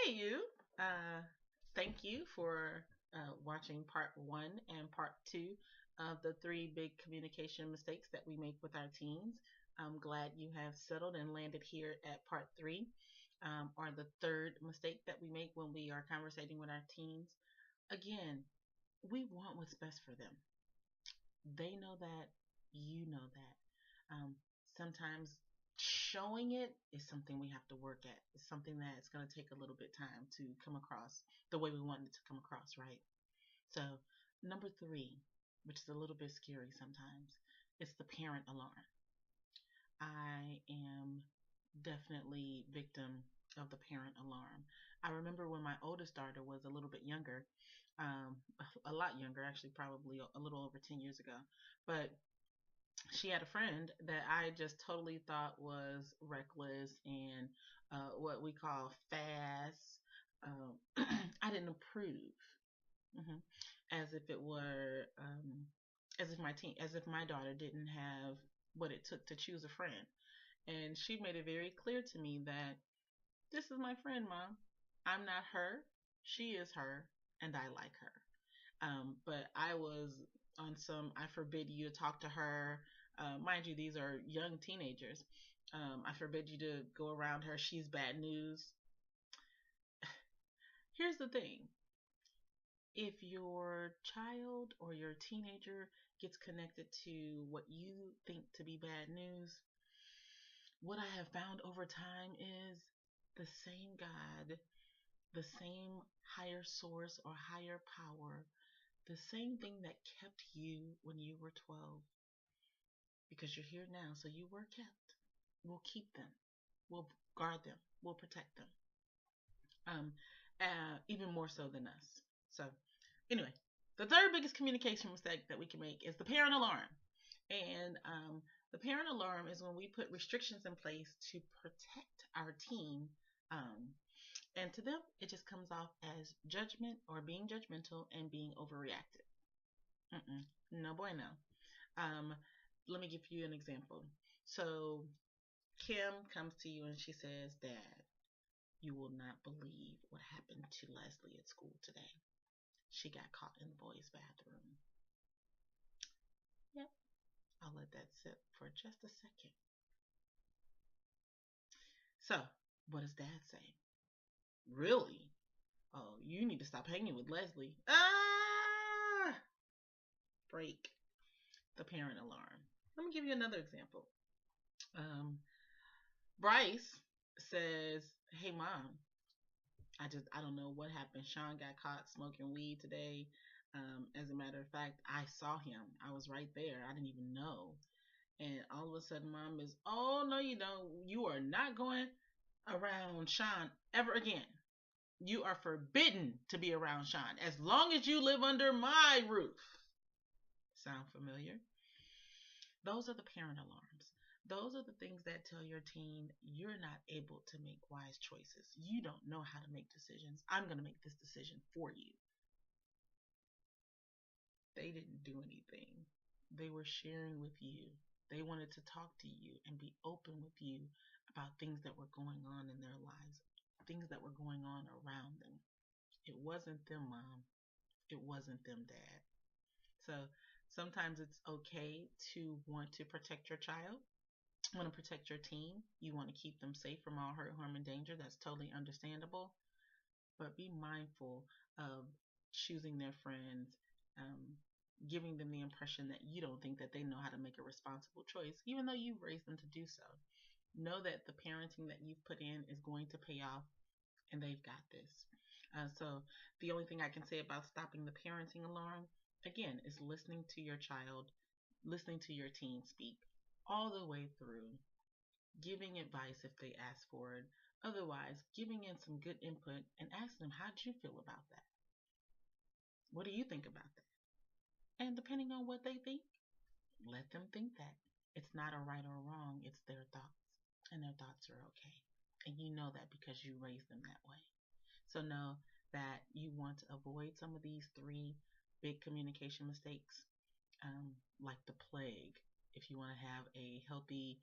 Hey, you. Uh, Thank you for watching part one and part two of the three big communication mistakes that we make with our teens. I'm glad you have settled and landed here at part three, or the third mistake that we make when we are conversating with our teens. Again, we want what's best for them. They know that, you know that. Sometimes showing it is something we have to work at. It's something that's going to take a little bit time to come across the way we want it to come across, right? So, number three, which is a little bit scary sometimes, it's the parent alarm. I am definitely victim of the parent alarm. I remember when my oldest daughter was a little bit younger, um, a lot younger, actually, probably a little over 10 years ago. But she had a friend that I just totally thought was reckless and what we call fast. I didn't approve, hmm as if it were, as if my daughter didn't have what it took to choose a friend. And she made it very clear to me that this is my friend, mom. I'm not her. She is her, and I like her. But I was on some, I forbid you to talk to her. Mind you, these are young teenagers. I forbid you to go around her. She's bad news. Here's the thing, if your child or your teenager gets connected to what you think to be bad news, what I have found over time is the same God, the same higher source or higher power, the same thing that kept you when you were 12, because you're here now, so you were kept. We'll keep them. We'll guard them. We'll protect them. Um, Even more so than us. So, anyway, the third biggest communication mistake that we can make is the parent alarm. And the parent alarm is when we put restrictions in place to protect our teen. Um, and to them, it just comes off as judgment or being judgmental and being overreactive. Mm-mm, no bueno. Um, Let me give you an example. So Kim comes to you and she says, Dad, you will not believe what happened to Leslie at school today. She got caught in the boys' bathroom. Yep, I'll let that sit for just a second. So, what does Dad say? Really? Oh, you need to stop hanging with Leslie. Ah! Break the parent alarm. Let me give you another example. Um, Bryce says, Hey, mom, I don't know what happened. Sean got caught smoking weed today. As a matter of fact, I saw him. I was right there. I didn't even know. And all of a sudden, mom is, oh, no, you don't. You are not going around Sean ever again. You are forbidden to be around Sean as long as you live under my roof. Sound familiar? Those are the parent alarms. Those are the things that tell your teen you're not able to make wise choices. You don't know how to make decisions. I'm going to make this decision for you. They didn't do anything. They were sharing with you. They wanted to talk to you and be open with you about things that were going on in their lives, things that were going on around them. It wasn't them, mom. It wasn't them, dad. So sometimes it's okay to want to protect your child, want to protect your teen. You want to keep them safe from all hurt, harm, and danger. That's totally understandable. But be mindful of choosing their friends, um, giving them the impression that you don't think that they know how to make a responsible choice, even though you've raised them to do so. Know that the parenting that you've put in is going to pay off, and they've got this. So the only thing I can say about stopping the parenting alarm, again, is listening to your child, listening to your teen speak all the way through, giving advice if they ask for it. Otherwise, giving in some good input and asking them, how do you feel about that? What do you think about that? And depending on what they think, let them think that. It's not a right or wrong, it's their thoughts. And their thoughts are okay. And you know that because you raised them that way. So know that you want to avoid some of these three big communication mistakes, like the plague, if you want to have a healthy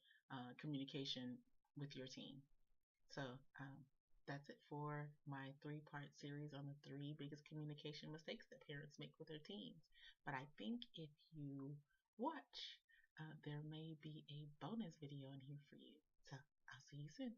communication with your team. So, that's it for my three-part series on the three biggest communication mistakes that parents make with their teens. But I think if you watch, there may be a bonus video in here for you. So I'll see you soon.